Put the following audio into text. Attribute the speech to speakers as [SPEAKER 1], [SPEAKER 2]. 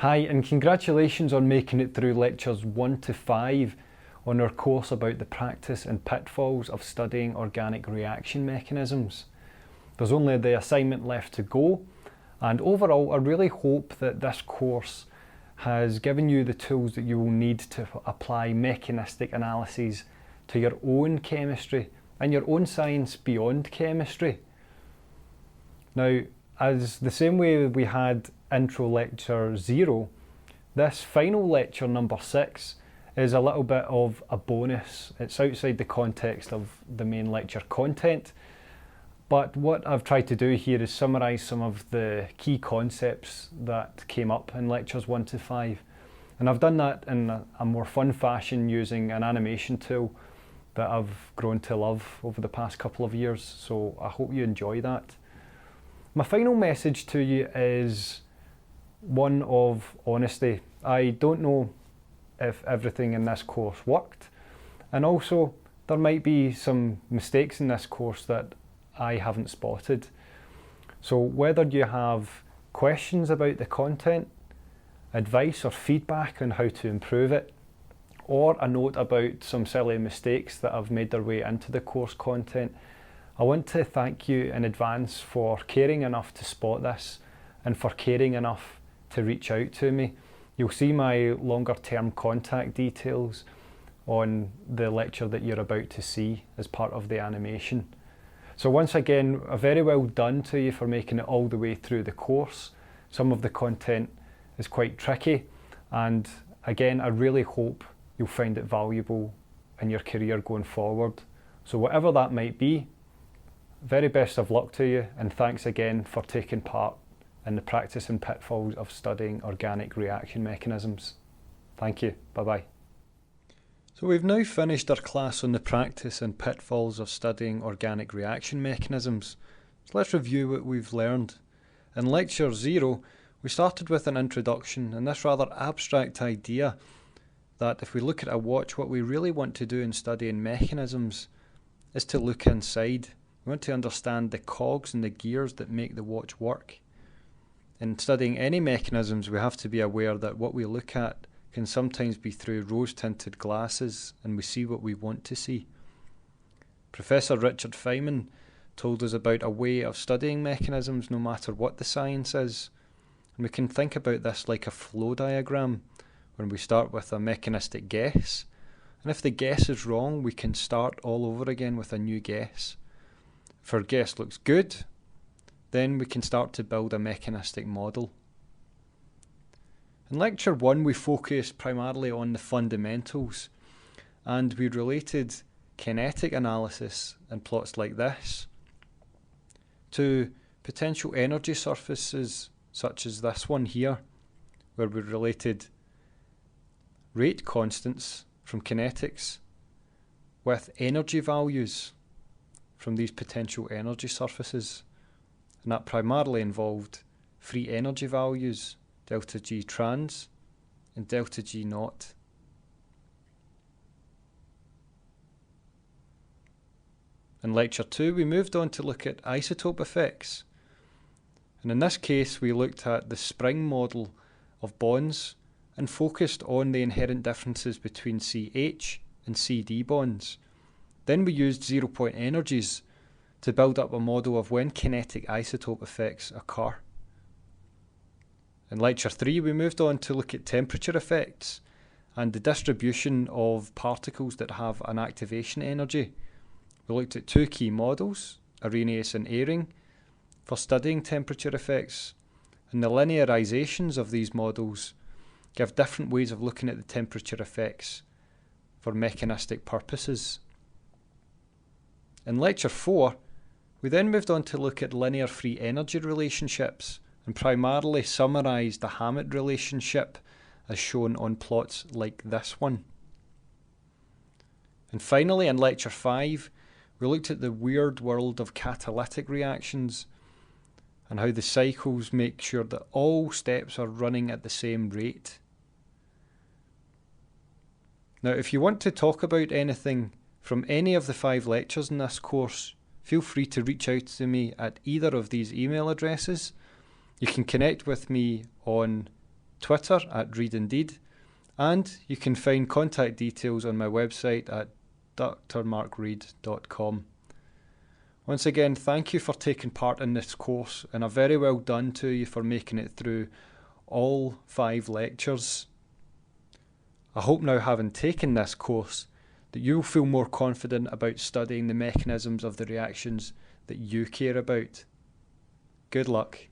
[SPEAKER 1] Hi, and congratulations on making it through lectures 1 to 5 on our course about the practice and pitfalls of studying organic reaction mechanisms. There's only the assignment left to go, and overall I really hope that this course has given you the tools that you will need to apply mechanistic analyses to your own chemistry and your own science beyond chemistry. Now, as the same way we had intro lecture 0, this final lecture number 6 is a little bit of a bonus. It's outside the context of the main lecture content, but what I've tried to do here is summarise some of the key concepts that came up in lectures 1 to 5, and I've done that in a more fun fashion using an animation tool that I've grown to love over the past couple of years, so I hope you enjoy that. My final message to you is one of honesty. I don't know if everything in this course worked, and also there might be some mistakes in this course that I haven't spotted. So whether you have questions about the content, advice or feedback on how to improve it, or a note about some silly mistakes that have made their way into the course content, I want to thank you in advance for caring enough to spot this and for caring enough to reach out to me. You'll see my longer term contact details on the lecture that you're about to see as part of the animation. So once again, a very well done to you for making it all the way through the course. Some of the content is quite tricky, and again, I really hope you'll find it valuable in your career going forward. So whatever that might be, very best of luck to you, and thanks again for taking part in the practice and pitfalls of studying organic reaction mechanisms. Thank you. Bye-bye. So we've now finished our class on the practice and pitfalls of studying organic reaction mechanisms. So let's review what we've learned. In lecture 0, we started with an introduction and this rather abstract idea that if we look at a watch, what we really want to do in studying mechanisms is to look inside. We want to understand the cogs and the gears that make the watch work. In studying any mechanisms, we have to be aware that what we look at can sometimes be through rose-tinted glasses and we see what we want to see. Professor Richard Feynman told us about a way of studying mechanisms no matter what the science is. And we can think about this like a flow diagram, when we start with a mechanistic guess. And if the guess is wrong, we can start all over again with a new guess. If our guess looks good, then we can start to build a mechanistic model. In lecture 1, we focused primarily on the fundamentals, and we related kinetic analysis in plots like this to potential energy surfaces such as this one here, where we related rate constants from kinetics with energy values from these potential energy surfaces, and that primarily involved free energy values, delta G trans and delta G naught. In lecture 2, we moved on to look at isotope effects, and in this case we looked at the spring model of bonds and focused on the inherent differences between CH and CD bonds. Then we used 0-point energies to build up a model of when kinetic isotope effects occur. In lecture 3, we moved on to look at temperature effects and the distribution of particles that have an activation energy. We looked at two key models, Arrhenius and Eyring, for studying temperature effects, and the linearizations of these models give different ways of looking at the temperature effects for mechanistic purposes. In lecture 4, we then moved on to look at linear free energy relationships and primarily summarised the Hammett relationship as shown on plots like this one. And finally, in lecture 5, we looked at the weird world of catalytic reactions and how the cycles make sure that all steps are running at the same rate. Now, if you want to talk about anything from any of the 5 lectures in this course, feel free to reach out to me at either of these email addresses. You can connect with me on Twitter at ReadIndeed, and you can find contact details on my website at drmarkreed.com. Once again, thank you for taking part in this course, and a very well done to you for making it through all 5 lectures. I hope now, having taken this course, that you'll feel more confident about studying the mechanisms of the reactions that you care about. Good luck.